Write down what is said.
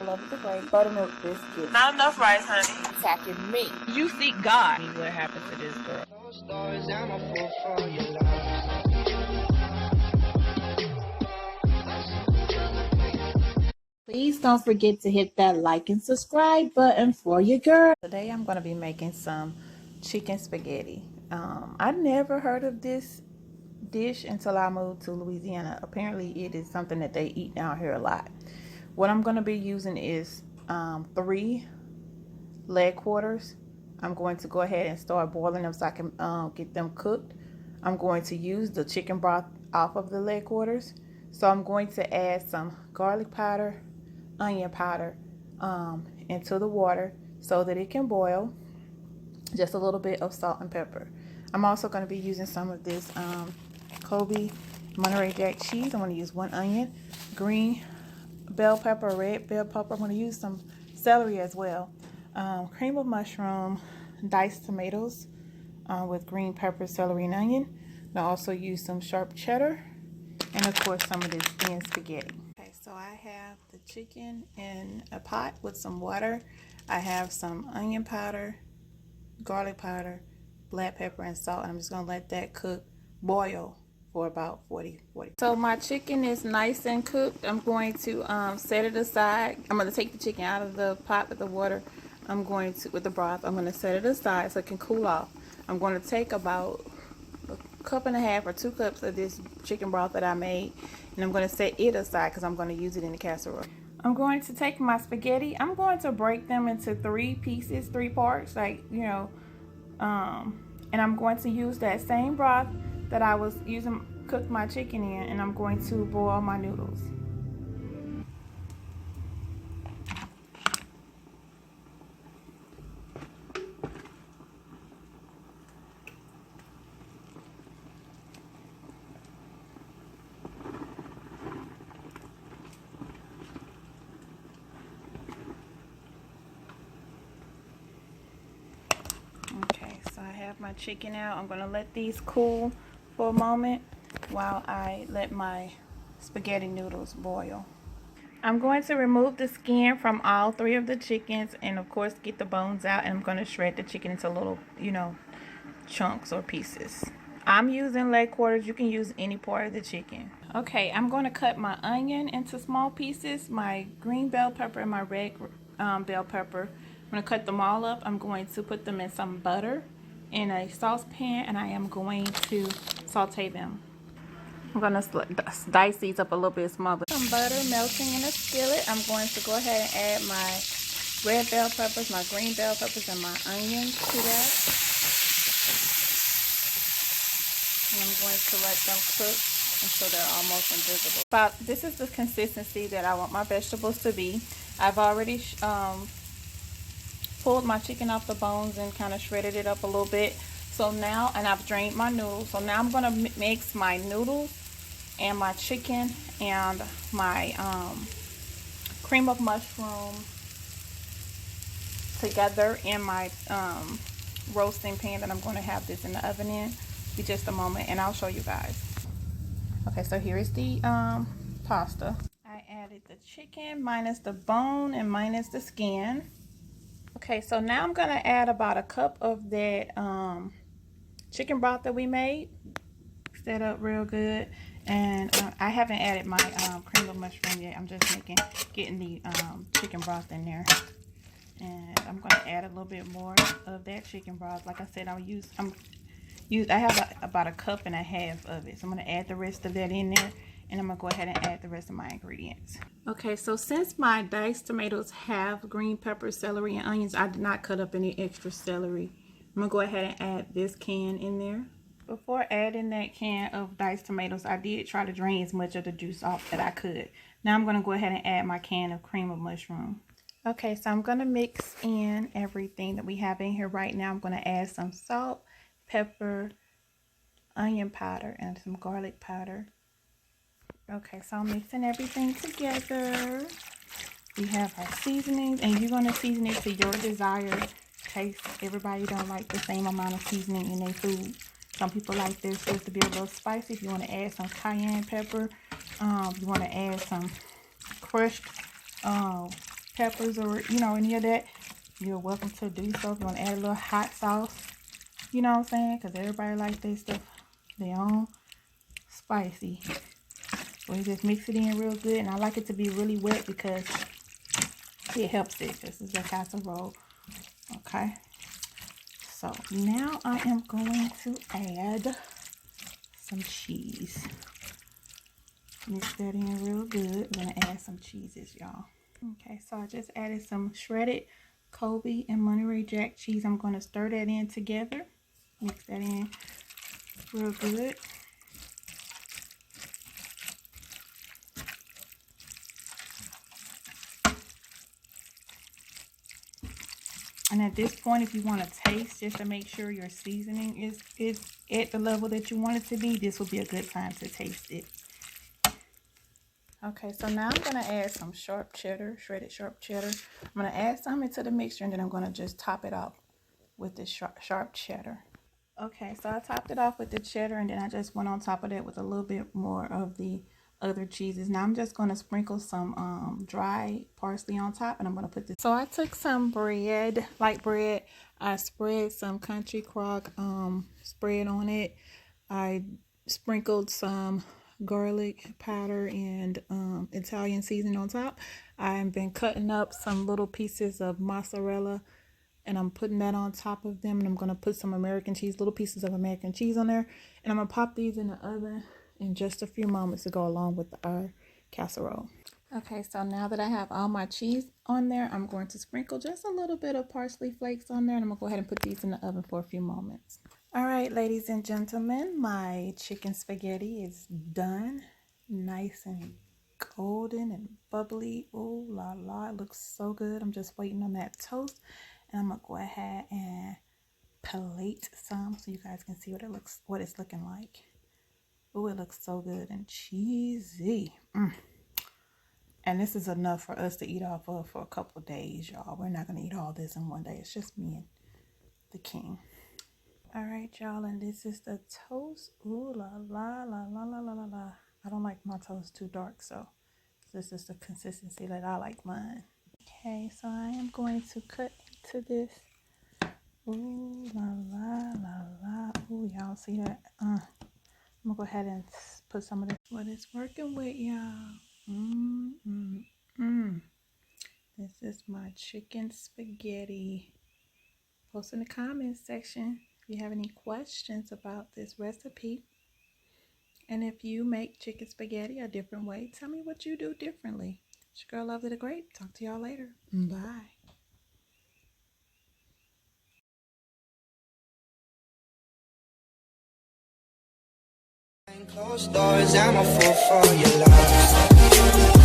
love of the great buttermilk biscuits. Not enough rice, honey. Attacking me. You seek God. What happened to this girl? Please don't forget to hit that like and subscribe button for your girl. Today I'm going to be making some chicken spaghetti. I never heard of this dish until I moved to Louisiana. Apparently it is something that they eat down here a lot. What I'm going to be using is 3 leg quarters. I'm going to go ahead and start boiling them so I can get them cooked. I'm going to use the chicken broth off of the leg quarters. So I'm going to add some garlic powder, onion powder into the water so that it can boil. Just a little bit of salt and pepper. I'm also going to be using some of this Kobe Monterey Jack cheese. I'm going to use 1 onion, green bell pepper, red bell pepper. I'm going to use some celery as well. Cream of mushroom, diced tomatoes with green pepper, celery, and onion. And I also use some sharp cheddar and of course some of this thin spaghetti. Okay, so I have the chicken in a pot with some water. I have some onion powder, garlic powder, black pepper, and salt. And I'm just going to let that boil for about 40. So my chicken is nice and cooked. I'm going to set it aside. I'm going to take the chicken out of the pot with the water. With the broth, I'm going to set it aside so it can cool off. I'm going to take about 1.5 cups or 2 cups of this chicken broth that I made, and I'm going to set it aside because I'm going to use it in the casserole. I'm going to take my spaghetti. I'm going to break them into 3 pieces, 3 parts, like, you know, and I'm going to use that same broth that I was using, cook my chicken in, and I'm going to boil my noodles. Okay, so I have my chicken out. I'm going to let these cool for a moment while I let my spaghetti noodles boil. I'm going to remove the skin from all 3 of the chickens and of course get the bones out, and I'm going to shred the chicken into little, you know, chunks or pieces. I'm using leg quarters. You can use any part of the chicken. Okay, I'm going to cut my onion into small pieces, my green bell pepper and my red bell pepper. I'm going to cut them all up. I'm going to put them in some butter in a saucepan, and I am going to saute them. I'm going to dice these up a little bit smaller. Some butter melting in a skillet. I'm going to go ahead and add my red bell peppers, my green bell peppers, and my onions to that. And I'm going to let them cook until they're almost invisible. This is the consistency that I want my vegetables to be. I've already pulled my chicken off the bones and kind of shredded it up a little bit. So now, and I've drained my noodles. So now I'm going to mix my noodles and my chicken and my cream of mushroom together in my roasting pan that I'm going to have this in the oven in. Be just a moment and I'll show you guys. Okay, so here is the pasta. I added the chicken minus the bone and minus the skin. Okay, so now I'm going to add about 1 cup of that chicken broth that we made. Set up real good. And I haven't added my cream of mushroom yet. I'm just getting the chicken broth in there. And I'm going to add a little bit more of that chicken broth. Like I said, I have about 1.5 cups of it. So I'm going to add the rest of that in there. And I'm going to go ahead and add the rest of my ingredients. Okay, so since my diced tomatoes have green pepper, celery, and onions, I did not cut up any extra celery. I'm going to go ahead and add this can in there. Before adding that can of diced tomatoes, I did try to drain as much of the juice off that I could. Now I'm going to go ahead and add my can of cream of mushroom. Okay, so I'm going to mix in everything that we have in here right now. I'm going to add some salt, pepper, onion powder, and some garlic powder. Okay, so I'm mixing everything together. We have our seasonings, and you're going to season it to your desired taste. Everybody don't like the same amount of seasoning in their food. Some people like this to be a little spicy. If you want to add some cayenne pepper, you want to add some crushed peppers or, you know, any of that, you're welcome to do so. If you want to add a little hot sauce, you know what I'm saying? Because everybody likes their stuff, their own spicy. So you just mix it in real good. And I like it to be really wet because it helps it. This is a casserole. Okay. So now I am going to add some cheese. Mix that in real good. I'm going to add some cheeses, y'all. Okay, so I just added some shredded Colby and Monterey Jack cheese. I'm going to stir that in together. Mix that in real good. And at this point, if you want to taste, just to make sure your seasoning is at the level that you want it to be, this will be a good time to taste it. Okay, so now I'm going to add some sharp cheddar, shredded sharp cheddar. I'm going to add some into the mixture, and then I'm going to just top it off with this sharp cheddar. Okay, so I topped it off with the cheddar, and then I just went on top of that with a little bit more of the other cheeses. Now I'm just going to sprinkle some dry parsley on top, and I'm going to put this. So I took some bread, light bread. I spread some country crock spread on it. I sprinkled some garlic powder and Italian seasoning on top. I've been cutting up some little pieces of mozzarella, and I'm putting that on top of them, and I'm going to put some American cheese, little pieces of American cheese on there, and I'm going to pop these in the oven in just a few moments to go along with our casserole. Okay, so now that I have all my cheese on there, I'm going to sprinkle just a little bit of parsley flakes on there, and I'm going to go ahead and put these in the oven for a few moments. All right, ladies and gentlemen, my chicken spaghetti is done. Nice and golden and bubbly. Ooh la la, it looks so good. I'm just waiting on that toast, and I'm going to go ahead and plate some so you guys can see what it's looking like. Oh, it looks so good and cheesy. And this is enough for us to eat off of for a couple of days, y'all. We're not going to eat all this in one day. It's just me and the king. All right, y'all, and this is the toast. Ooh, la, la, la, la, la, la, la, la. I don't like my toast too dark, so this is the consistency that I like mine. Okay, so I am going to cut into this. Ooh, la, la, la, la. Ooh, y'all see that? I'm going to go ahead and put some of this. What it's working with, y'all. This is my chicken spaghetti. Post in the comments section if you have any questions about this recipe. And if you make chicken spaghetti a different way, tell me what you do differently. It's your girl Lovely the Great. Talk to y'all later. Bye. Closed doors, I'm a fool for your love.